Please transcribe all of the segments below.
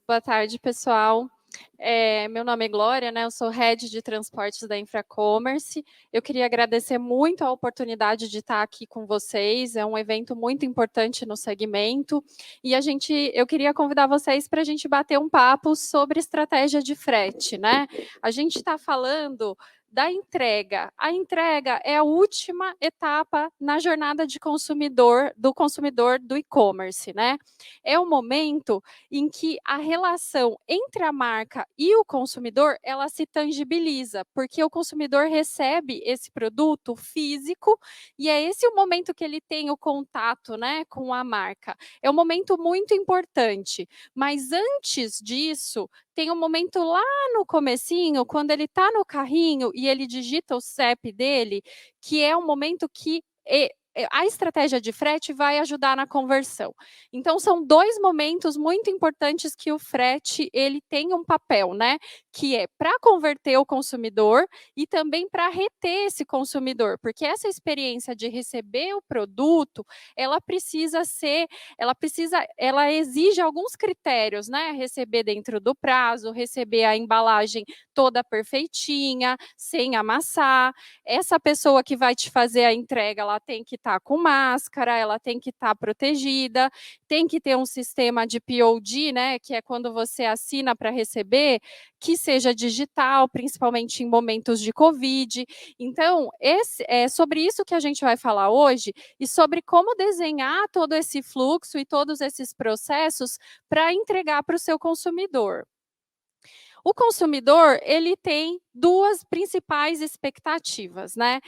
Boa tarde, pessoal. Meu nome é Glória, né? Eu sou Head de Transportes da Infracommerce. Eu queria agradecer muito a oportunidade de estar aqui com vocês. É um evento muito importante no segmento. E eu queria convidar vocês para a gente bater um papo sobre estratégia de frete, né? A gente está falando da entrega. A entrega é a última etapa na jornada do consumidor do e-commerce, né? É o momento em que a relação entre a marca e o consumidor, ela se tangibiliza, porque o consumidor recebe esse produto físico e é esse o momento que ele tem o contato, né, com a marca. É um momento muito importante, mas antes disso, tem um momento lá no comecinho, quando ele está no carrinho e ele digita o CEP dele, que é um momento que a estratégia de frete vai ajudar na conversão. Então, são dois momentos muito importantes que o frete ele tem um papel, né? Que é para converter o consumidor e também para reter esse consumidor, porque essa experiência de receber o produto, ela exige alguns critérios, né? Receber dentro do prazo, receber a embalagem toda perfeitinha, sem amassar. Essa pessoa que vai te fazer a entrega, ela tem que estar com máscara, ela tem que estar protegida, tem que ter um sistema de POD, né, que é quando você assina para receber, que seja digital, principalmente em momentos de Covid. Então, é sobre isso que a gente vai falar hoje e sobre como desenhar todo esse fluxo e todos esses processos para entregar para o seu consumidor. O consumidor, ele tem duas principais expectativas, né?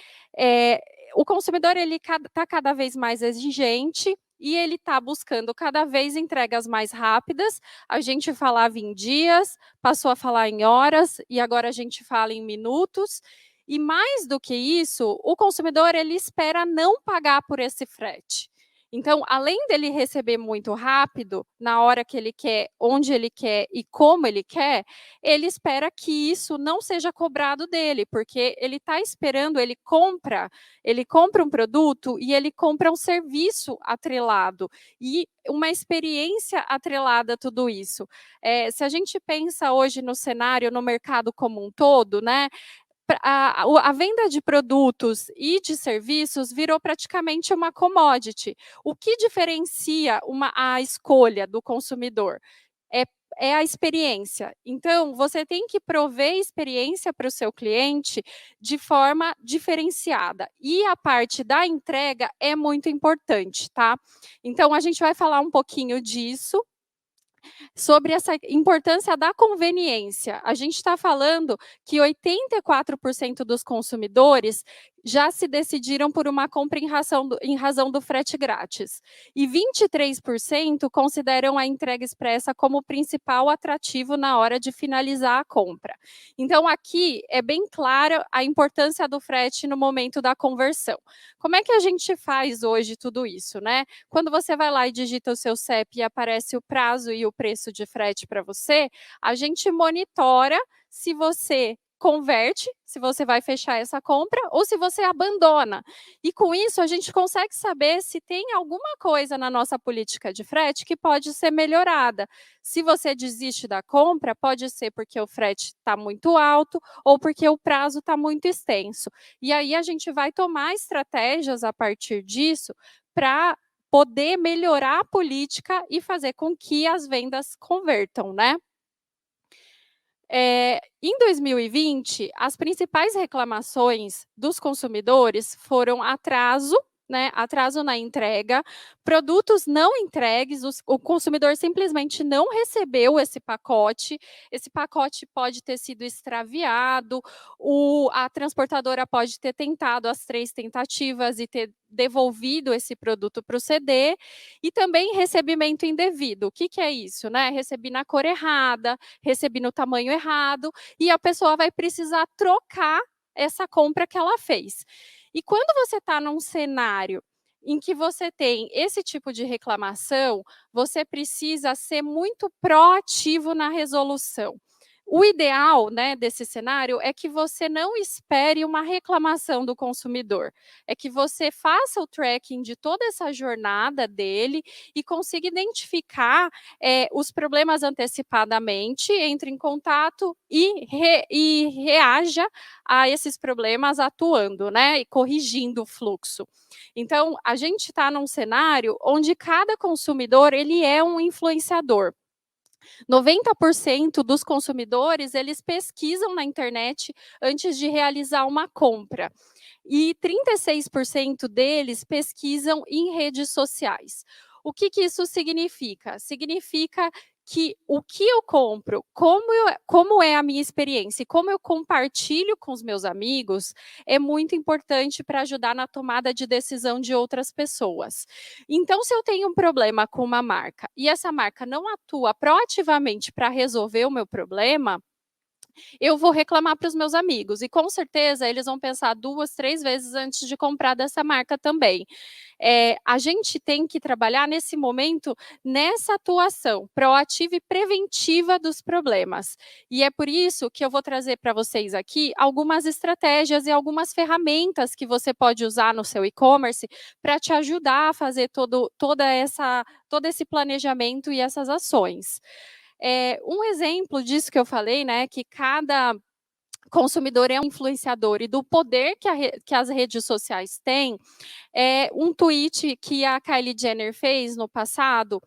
O consumidor, ele está cada vez mais exigente e ele está buscando cada vez entregas mais rápidas. A gente falava em dias, passou a falar em horas e agora a gente fala em minutos. E mais do que isso, o consumidor, ele espera não pagar por esse frete. Então, além dele receber muito rápido, na hora que ele quer, onde ele quer e como ele quer, ele espera que isso não seja cobrado dele, porque ele está esperando, ele compra um produto e ele compra um serviço atrelado e uma experiência atrelada a tudo isso. Se a gente pensa hoje no cenário, no mercado como um todo, né? A venda de produtos e de serviços virou praticamente uma commodity. O que diferencia a escolha do consumidor? É, é a experiência. Então, você tem que prover experiência para o seu cliente de forma diferenciada. E a parte da entrega é muito importante, tá? Então, a gente vai falar um pouquinho disso sobre essa importância da conveniência. A gente está falando que 84% dos consumidores já se decidiram por uma compra em razão do frete grátis. E 23% consideram a entrega expressa como o principal atrativo na hora de finalizar a compra. Então, aqui é bem clara a importância do frete no momento da conversão. Como é que a gente faz hoje tudo isso, né? Quando você vai lá e digita o seu CEP e aparece o prazo e o preço de frete para você, a gente monitora se você converte, se você vai fechar essa compra ou se você abandona. E com isso a gente consegue saber se tem alguma coisa na nossa política de frete que pode ser melhorada. Se você desiste da compra, pode ser porque o frete está muito alto ou porque o prazo está muito extenso. E aí a gente vai tomar estratégias a partir disso para poder melhorar a política e fazer com que as vendas convertam, né? Em 2020, as principais reclamações dos consumidores foram atraso, né, atraso na entrega, produtos não entregues, o consumidor simplesmente não recebeu esse pacote pode ter sido extraviado, a transportadora pode ter tentado as 3 tentativas e ter devolvido esse produto para o CD, e também recebimento indevido. O que é isso, né? Recebi na cor errada, recebi no tamanho errado, e a pessoa vai precisar trocar essa compra que ela fez. E quando você está num cenário em que você tem esse tipo de reclamação, você precisa ser muito proativo na resolução. O ideal, né, desse cenário é que você não espere uma reclamação do consumidor, é que você faça o tracking de toda essa jornada dele e consiga identificar os problemas antecipadamente, entre em contato e reaja a esses problemas atuando, né, e corrigindo o fluxo. Então, a gente está num cenário onde cada consumidor ele é um influenciador. 90% dos consumidores, eles pesquisam na internet antes de realizar uma compra. E 36% deles pesquisam em redes sociais. O que isso significa? Significa que o que eu compro, como é a minha experiência e como eu compartilho com os meus amigos, é muito importante para ajudar na tomada de decisão de outras pessoas. Então, se eu tenho um problema com uma marca e essa marca não atua proativamente para resolver o meu problema, eu vou reclamar para os meus amigos e com certeza eles vão pensar 2, 3 vezes antes de comprar dessa marca também. A gente tem que trabalhar nesse momento, nessa atuação proativa e preventiva dos problemas. E é por isso que eu vou trazer para vocês aqui algumas estratégias e algumas ferramentas que você pode usar no seu e-commerce para te ajudar a fazer todo esse planejamento e essas ações. Um exemplo disso que eu falei, né, que cada consumidor é um influenciador e do poder que as redes sociais têm, é um tweet que a Kylie Jenner fez no passado,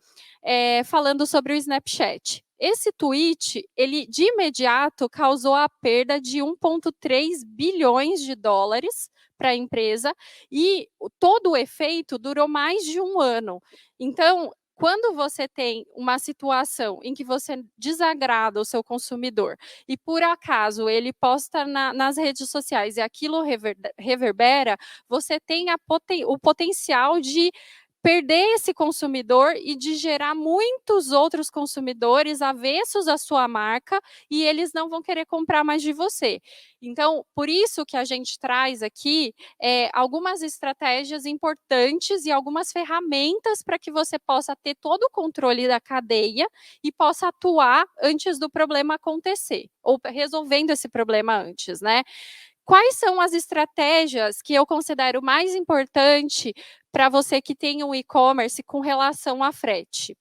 falando sobre o Snapchat. Esse tweet, ele de imediato causou a perda de 1,3 bilhões de dólares para a empresa e todo o efeito durou mais de um ano. Então, quando você tem uma situação em que você desagrada o seu consumidor e por acaso ele posta nas redes sociais e aquilo reverbera, você tem o potencial de perder esse consumidor e de gerar muitos outros consumidores avessos à sua marca e eles não vão querer comprar mais de você. Então, por isso que a gente traz aqui algumas estratégias importantes e algumas ferramentas para que você possa ter todo o controle da cadeia e possa atuar antes do problema acontecer, ou resolvendo esse problema antes, né? Quais são as estratégias que eu considero mais importante para você que tem um e-commerce com relação a frete?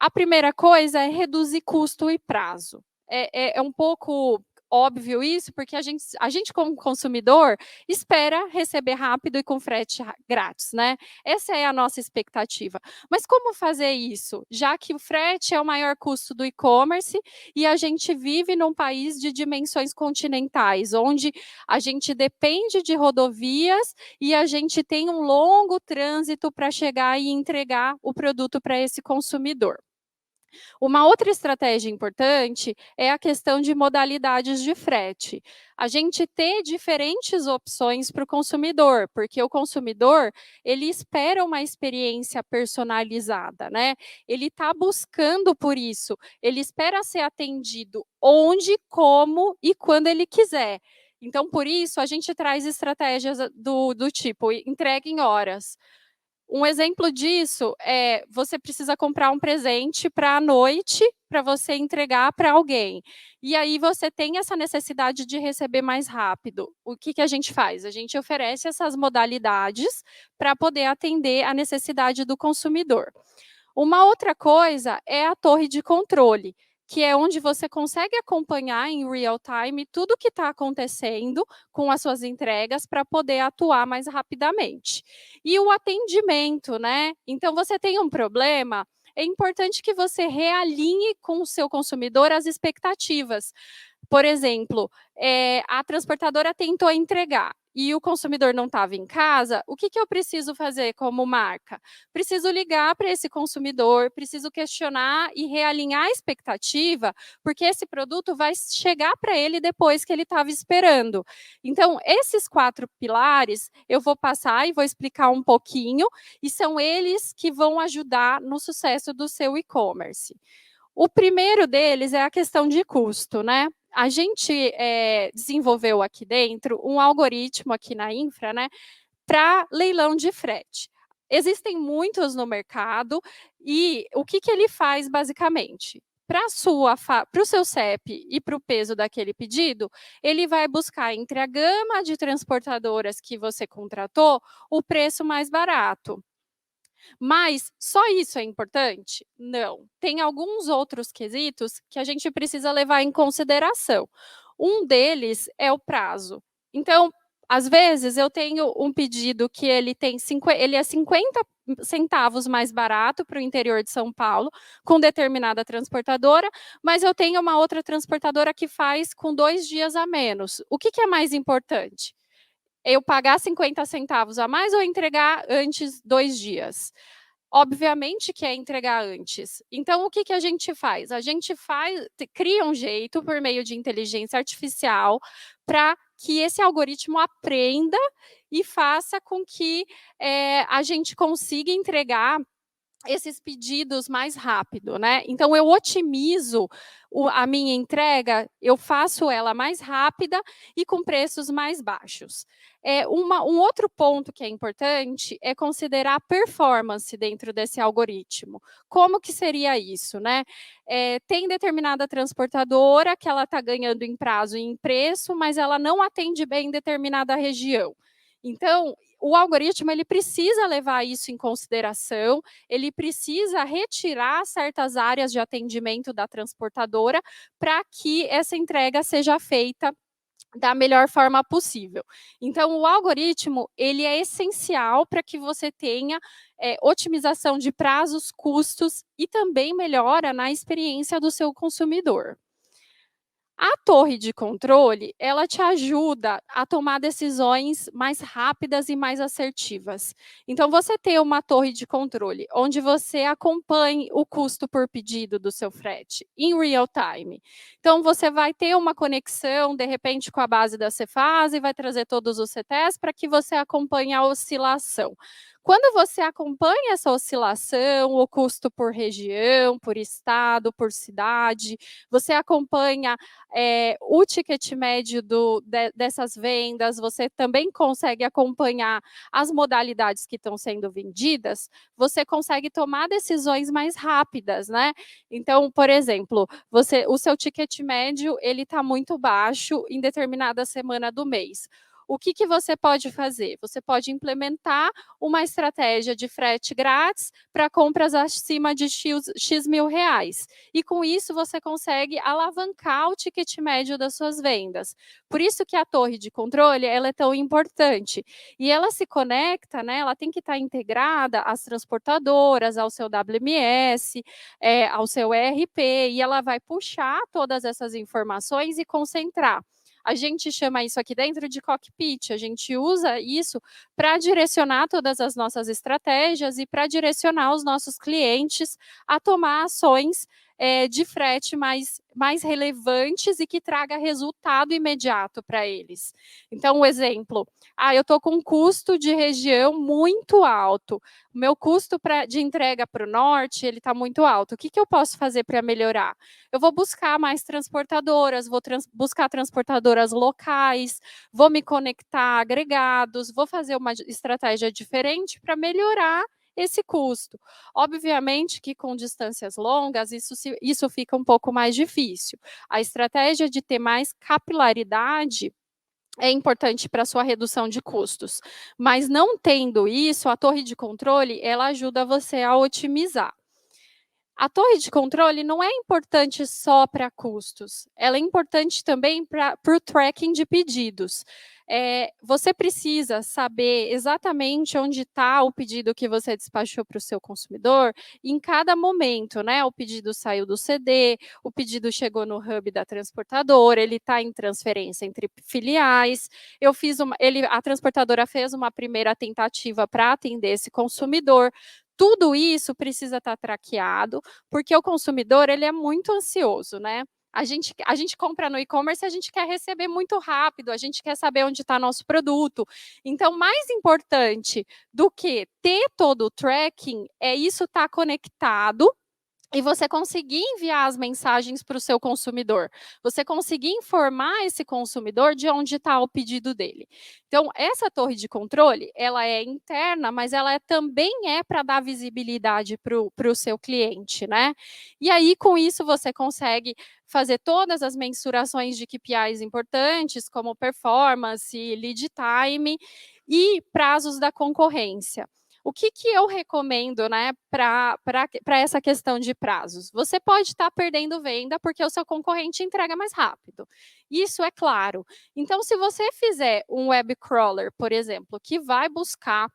A primeira coisa é reduzir custo e prazo. É um pouco óbvio isso, porque a gente como consumidor espera receber rápido e com frete grátis, né? Essa é a nossa expectativa. Mas como fazer isso? Já que o frete é o maior custo do e-commerce e a gente vive num país de dimensões continentais, onde a gente depende de rodovias e a gente tem um longo trânsito para chegar e entregar o produto para esse consumidor. Uma outra estratégia importante é a questão de modalidades de frete. A gente ter diferentes opções para o consumidor, porque o consumidor ele espera uma experiência personalizada, né? Ele está buscando por isso, ele espera ser atendido onde, como e quando ele quiser. Então, por isso, a gente traz estratégias do tipo entrega em horas. Um exemplo disso é você precisa comprar um presente para a noite para você entregar para alguém. E aí você tem essa necessidade de receber mais rápido. O que a gente faz? A gente oferece essas modalidades para poder atender a necessidade do consumidor. Uma outra coisa é a torre de controle, que é onde você consegue acompanhar em real time tudo o que está acontecendo com as suas entregas para poder atuar mais rapidamente. E o atendimento, né? Então, você tem um problema, é importante que você realinhe com o seu consumidor as expectativas. Por exemplo, a transportadora tentou entregar e o consumidor não estava em casa, o que eu preciso fazer como marca? Preciso ligar para esse consumidor, preciso questionar e realinhar a expectativa, porque esse produto vai chegar para ele depois que ele estava esperando. Então, esses 4 pilares eu vou passar e vou explicar um pouquinho, e são eles que vão ajudar no sucesso do seu e-commerce. O primeiro deles é a questão de custo, né? A gente desenvolveu aqui dentro um algoritmo aqui na Infra, né, para leilão de frete. Existem muitos no mercado e o que ele faz basicamente? para o seu CEP e para o peso daquele pedido, ele vai buscar entre a gama de transportadoras que você contratou o preço mais barato. Mas só isso é importante? Não. Tem alguns outros quesitos que a gente precisa levar em consideração. Um deles é o prazo. Então, às vezes, eu tenho um pedido que ele é 50 centavos mais barato para o interior de São Paulo, com determinada transportadora, mas eu tenho uma outra transportadora que faz com 2 dias a menos. O que é mais importante? Eu pagar 50 centavos a mais ou entregar antes 2 dias? Obviamente que é entregar antes. Então, o que a gente faz? A gente cria um jeito, por meio de inteligência artificial, para que esse algoritmo aprenda e faça com que a gente consiga entregar esses pedidos mais rápido, né? Então eu otimizo a minha entrega, eu faço ela mais rápida e com preços mais baixos. Um outro ponto que é importante é considerar a performance dentro desse algoritmo. Como que seria isso, né? Tem determinada transportadora que ela está ganhando em prazo e em preço, mas ela não atende bem em determinada região. Então, o algoritmo ele precisa levar isso em consideração, ele precisa retirar certas áreas de atendimento da transportadora para que essa entrega seja feita da melhor forma possível. Então, o algoritmo ele é essencial para que você tenha otimização de prazos, custos e também melhora na experiência do seu consumidor. A torre de controle, ela te ajuda a tomar decisões mais rápidas e mais assertivas. Então, você ter uma torre de controle, onde você acompanhe o custo por pedido do seu frete em real time. Então, você vai ter uma conexão, de repente, com a base da Cefaz e vai trazer todos os CTs para que você acompanhe a oscilação. Quando você acompanha essa oscilação, o custo por região, por estado, por cidade, você acompanha o ticket médio dessas vendas, você também consegue acompanhar as modalidades que estão sendo vendidas, você consegue tomar decisões mais rápidas, né? Então, por exemplo, o seu ticket médio ele está muito baixo em determinada semana do mês. O que você pode fazer? Você pode implementar uma estratégia de frete grátis para compras acima de X mil reais. E com isso você consegue alavancar o ticket médio das suas vendas. Por isso que a torre de controle ela é tão importante. E ela se conecta, né, ela tem que estar integrada às transportadoras, ao seu WMS, ao seu ERP, e ela vai puxar todas essas informações e concentrar. A gente chama isso aqui dentro de cockpit, a gente usa isso para direcionar todas as nossas estratégias e para direcionar os nossos clientes a tomar ações de frete mais relevantes e que traga resultado imediato para eles. Então, um exemplo, eu estou com um custo de região muito alto, o meu custo de entrega para o norte ele está muito alto, o que eu posso fazer para melhorar? Eu vou buscar mais transportadoras, vou buscar transportadoras locais, vou me conectar a agregados, vou fazer uma estratégia diferente para melhorar esse custo. Obviamente que com distâncias longas, isso fica um pouco mais difícil. A estratégia de ter mais capilaridade é importante para a sua redução de custos. Mas não tendo isso, a torre de controle, ela ajuda você a otimizar. A torre de controle não é importante só para custos, ela é importante também para o tracking de pedidos. Você precisa saber exatamente onde está o pedido que você despachou para o seu consumidor em cada momento, né? O pedido saiu do CD, o pedido chegou no hub da transportadora, ele está em transferência entre filiais. A transportadora fez uma primeira tentativa para atender esse consumidor. Tudo isso precisa estar traqueado, porque o consumidor ele é muito ansioso, né? A gente compra no e-commerce, a gente quer receber muito rápido, a gente quer saber onde está nosso produto. Então, mais importante do que ter todo o tracking é isso estar conectado e você conseguir enviar as mensagens para o seu consumidor, você conseguir informar esse consumidor de onde está o pedido dele. Então, essa torre de controle, ela é interna, mas ela também é para dar visibilidade para o seu cliente, né? E aí, com isso, você consegue fazer todas as mensurações de KPIs importantes, como performance, lead time e prazos da concorrência. O que eu recomendo, né, para essa questão de prazos? Você pode estar perdendo venda porque o seu concorrente entrega mais rápido. Isso é claro. Então, se você fizer um web crawler, por exemplo, que vai buscar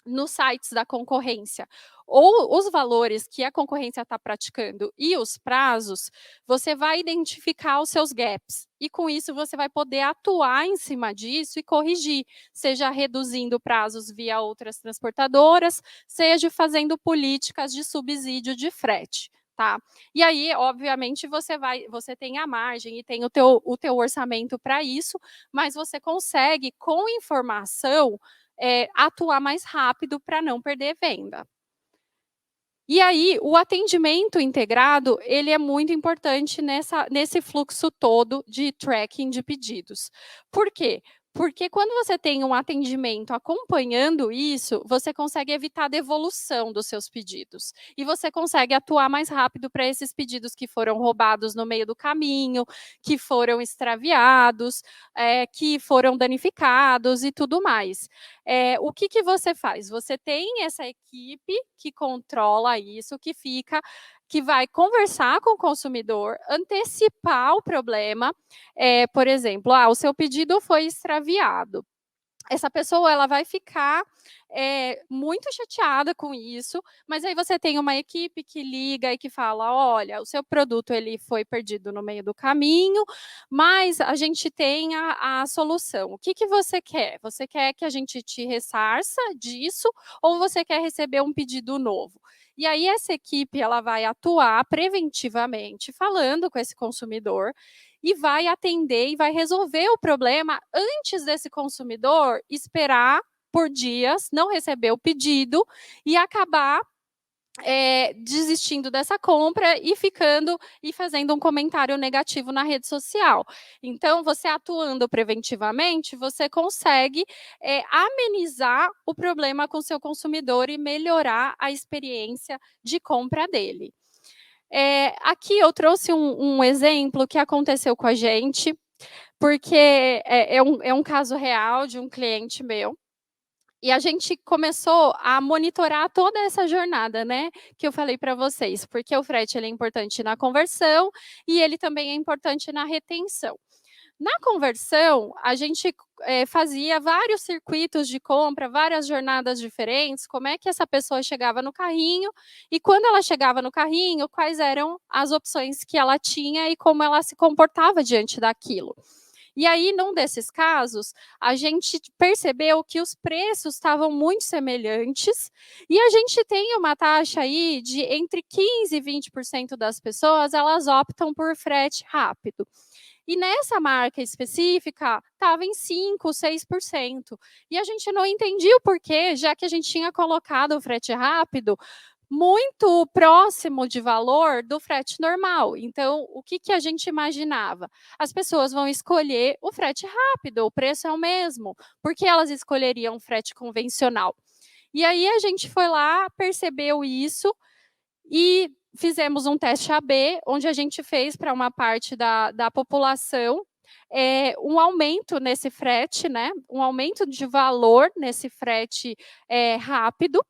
nos sites da concorrência, ou os valores que a concorrência está praticando e os prazos, você vai identificar os seus gaps. E com isso você vai poder atuar em cima disso e corrigir, seja reduzindo prazos via outras transportadoras, seja fazendo políticas de subsídio de frete. Tá? E aí, obviamente, você tem a margem e tem o teu orçamento para isso, mas você consegue, com informação, atuar mais rápido para não perder venda. E aí, o atendimento integrado, ele é muito importante nesse fluxo todo de tracking de pedidos. Por quê? Porque quando você tem um atendimento acompanhando isso, você consegue evitar a devolução dos seus pedidos. E você consegue atuar mais rápido para esses pedidos que foram roubados no meio do caminho, que foram extraviados, que foram danificados e tudo mais. O que você faz? Você tem essa equipe que controla isso, que vai conversar com o consumidor, antecipar o problema. Por exemplo, o seu pedido foi extraviado. Essa pessoa ela vai ficar muito chateada com isso, mas aí você tem uma equipe que liga e que fala, olha, o seu produto ele foi perdido no meio do caminho, mas a gente tem a solução. O que você quer? Você quer que a gente te ressarça disso ou você quer receber um pedido novo? E aí essa equipe ela vai atuar preventivamente, falando com esse consumidor, e vai atender e vai resolver o problema antes desse consumidor esperar por dias, não receber o pedido e acabar desistindo dessa compra e fazendo um comentário negativo na rede social. Então, você atuando preventivamente, você consegue amenizar o problema com o seu consumidor e melhorar a experiência de compra dele. Aqui eu trouxe um exemplo que aconteceu com a gente, porque é um caso real de um cliente meu. E a gente começou a monitorar toda essa jornada, né, que eu falei para vocês, porque o frete ele é importante na conversão e ele também é importante na retenção. Na conversão, a gente fazia vários circuitos de compra, várias jornadas diferentes, como é que essa pessoa chegava no carrinho, e quando ela chegava no carrinho, quais eram as opções que ela tinha e como ela se comportava diante daquilo. E aí, num desses casos, a gente percebeu que os preços estavam muito semelhantes, e a gente tem uma taxa aí de entre 15% e 20% das pessoas, elas optam por frete rápido. E nessa marca específica, estava em 5%, 6%. E a gente não entendia o porquê, já que a gente tinha colocado o frete rápido muito próximo de valor do frete normal. Então, o que a gente imaginava? As pessoas vão escolher o frete rápido, o preço é o mesmo. Por que elas escolheriam o frete convencional? E aí a gente foi lá, percebeu isso e fizemos um teste AB, onde a gente fez para uma parte da população um aumento nesse frete, né? Um aumento de valor nesse frete rápido.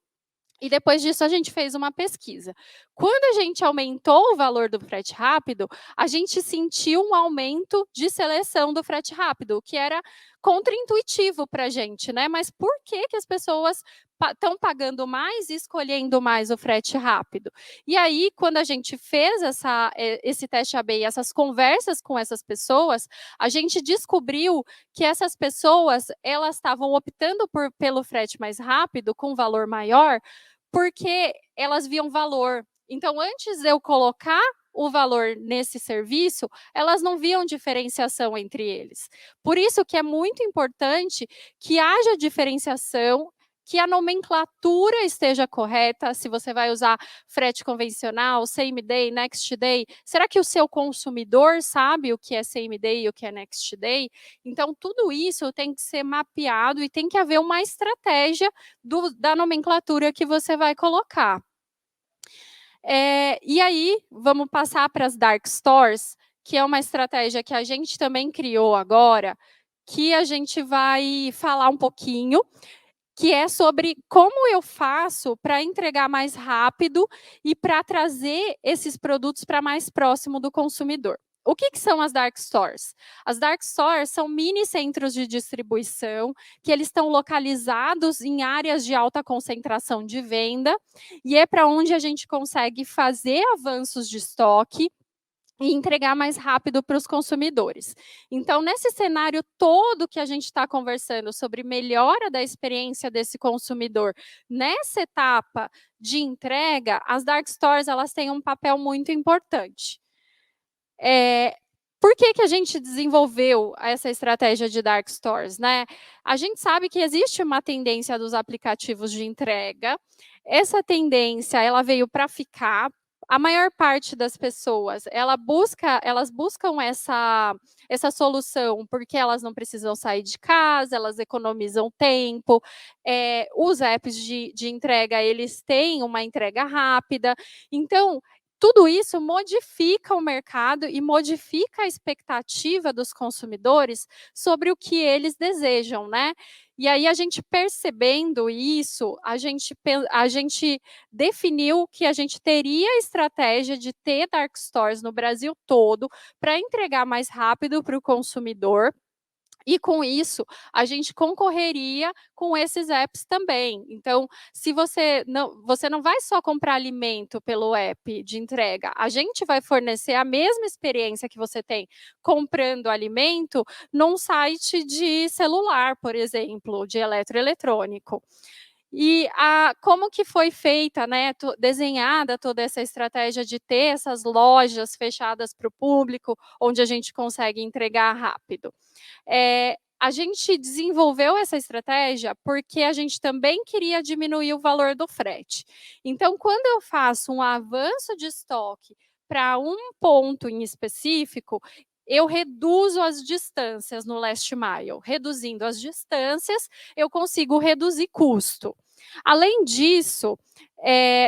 E depois disso a gente fez uma pesquisa. Quando a gente aumentou o valor do frete rápido, a gente sentiu um aumento de seleção do frete rápido, o que era contraintuitivo para a gente, né? Mas por que as pessoas estão pagando mais e escolhendo mais o frete rápido? E aí, quando a gente fez esse teste AB e essas conversas com essas pessoas, a gente descobriu que essas pessoas elas estavam optando pelo frete mais rápido, com valor maior, porque elas viam valor. Então, antes de eu colocar o valor nesse serviço, elas não viam diferenciação entre eles. Por isso que é muito importante que haja diferenciação, que a nomenclatura esteja correta, se você vai usar frete convencional, same day, next day, será que o seu consumidor sabe o que é same day e o que é next day? Então, tudo isso tem que ser mapeado e tem que haver uma estratégia da nomenclatura que você vai colocar. E aí, vamos passar para as dark stores, que é uma estratégia que a gente também criou agora, que a gente vai falar um pouquinho, que é sobre como eu faço para entregar mais rápido e para trazer esses produtos para mais próximo do consumidor. O que são as dark stores? As dark stores são mini centros de distribuição que eles estão localizados em áreas de alta concentração de venda e é para onde a gente consegue fazer avanços de estoque e entregar mais rápido para os consumidores. Então, nesse cenário todo que a gente está conversando sobre melhora da experiência desse consumidor, nessa etapa de entrega, as dark stores elas têm um papel muito importante. Por que a gente desenvolveu essa estratégia de dark stores, né? A gente sabe que existe uma tendência dos aplicativos de entrega. Essa tendência, ela veio para ficar. A maior parte das pessoas, elas buscam essa solução porque elas não precisam sair de casa, elas economizam tempo. Os apps de entrega, eles têm uma entrega rápida. Então, tudo isso modifica o mercado e modifica a expectativa dos consumidores sobre o que eles desejam, né? E aí, a gente percebendo isso, a gente definiu que a gente teria a estratégia de ter dark stores no Brasil todo para entregar mais rápido para o consumidor. E com isso, a gente concorreria com esses apps também. Então, se você não vai só comprar alimento pelo app de entrega, a gente vai fornecer a mesma experiência que você tem comprando alimento num site de celular, por exemplo, de eletroeletrônico. E como que foi feita, né, desenhada toda essa estratégia de ter essas lojas fechadas para o público, onde a gente consegue entregar rápido? A gente desenvolveu essa estratégia porque a gente também queria diminuir o valor do frete. Então, quando eu faço um avanço de estoque para um ponto em específico, eu reduzo as distâncias no last mile. Reduzindo as distâncias, eu consigo reduzir custo. Além disso,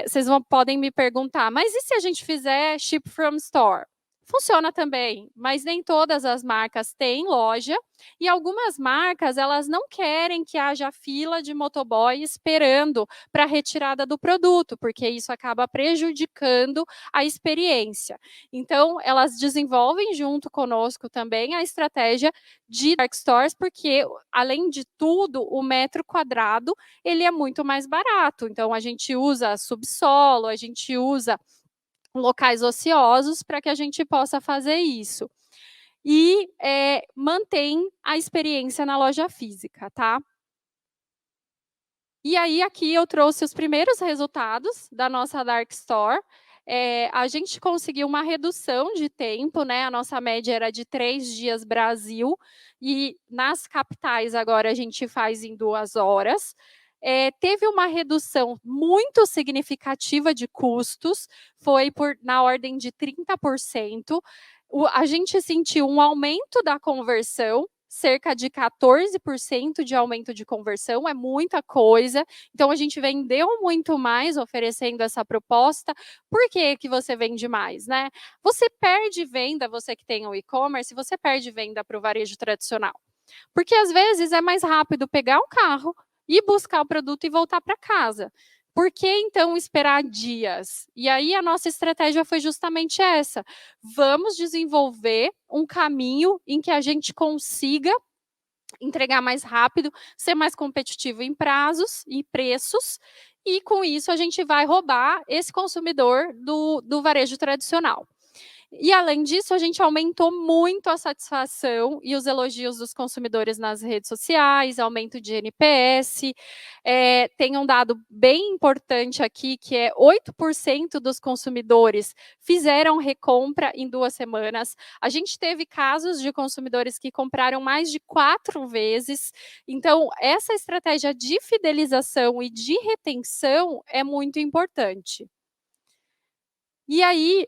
vocês podem me perguntar, mas e se a gente fizer ship from store? Funciona também, mas nem todas as marcas têm loja e algumas marcas elas não querem que haja fila de motoboy esperando para a retirada do produto, porque isso acaba prejudicando a experiência. Então, elas desenvolvem junto conosco também a estratégia de dark stores, porque além de tudo, o metro quadrado ele é muito mais barato. Então, a gente usa subsolo, a gente usa locais ociosos para que a gente possa fazer isso. E mantém a experiência na loja física, tá? E aí, aqui eu trouxe os primeiros resultados da nossa Dark Store. A gente conseguiu uma redução de tempo, né? A nossa média era de 3 dias Brasil, e nas capitais agora a gente faz em 2 horas. Teve uma redução muito significativa de custos, foi na ordem de 30%. A gente sentiu um aumento da conversão, cerca de 14% de aumento de conversão, é muita coisa. Então, a gente vendeu muito mais oferecendo essa proposta. Por que você vende mais, né? Você perde venda, você que tem o e-commerce, você perde venda para o varejo tradicional. Porque, às vezes, é mais rápido pegar um carro, ir buscar o produto e voltar para casa. Por que, então, esperar dias? E aí, a nossa estratégia foi justamente essa. Vamos desenvolver um caminho em que a gente consiga entregar mais rápido, ser mais competitivo em prazos e preços, e com isso a gente vai roubar esse consumidor do varejo tradicional. E, além disso, a gente aumentou muito a satisfação e os elogios dos consumidores nas redes sociais, aumento de NPS. Tem um dado bem importante aqui, que é 8% dos consumidores fizeram recompra em 2 semanas. A gente teve casos de consumidores que compraram mais de 4 vezes. Então, essa estratégia de fidelização e de retenção é muito importante. E aí,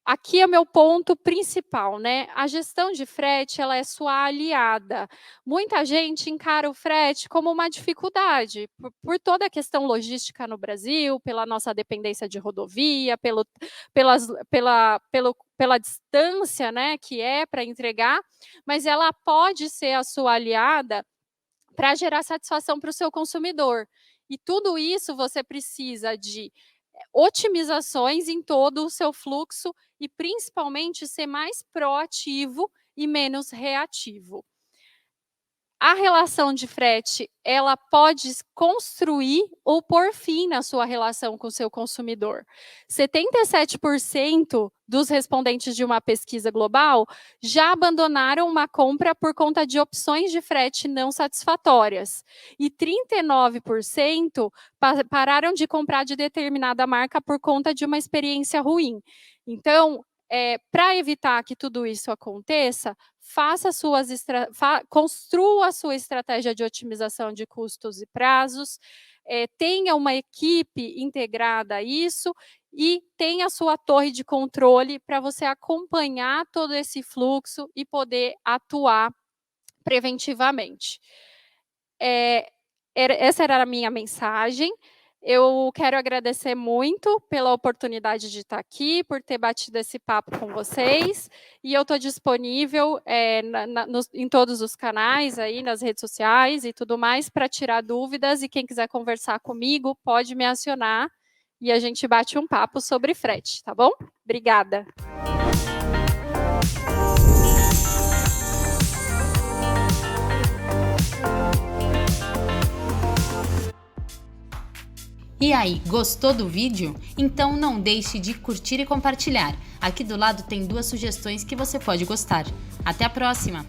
aqui é o meu ponto principal, né? A gestão de frete, ela é sua aliada. Muita gente encara o frete como uma dificuldade, por toda a questão logística no Brasil, pela nossa dependência de rodovia, pela distância, né, que é para entregar, mas ela pode ser a sua aliada para gerar satisfação para o seu consumidor. E tudo isso você precisa de otimizações em todo o seu fluxo e, principalmente, ser mais proativo e menos reativo. A relação de frete, ela pode construir ou pôr fim na sua relação com o seu consumidor. 77% dos respondentes de uma pesquisa global já abandonaram uma compra por conta de opções de frete não satisfatórias. E 39% pararam de comprar de determinada marca por conta de uma experiência ruim. Então, para evitar que tudo isso aconteça, construa a sua estratégia de otimização de custos e prazos, tenha uma equipe integrada a isso e tenha a sua torre de controle para você acompanhar todo esse fluxo e poder atuar preventivamente. Essa era a minha mensagem. Eu quero agradecer muito pela oportunidade de estar aqui, por ter batido esse papo com vocês, e eu estou disponível em todos os canais, aí, nas redes sociais e tudo mais, para tirar dúvidas, e quem quiser conversar comigo, pode me acionar, e a gente bate um papo sobre frete, tá bom? Obrigada. E aí, gostou do vídeo? Então não deixe de curtir e compartilhar. Aqui do lado tem 2 sugestões que você pode gostar. Até a próxima!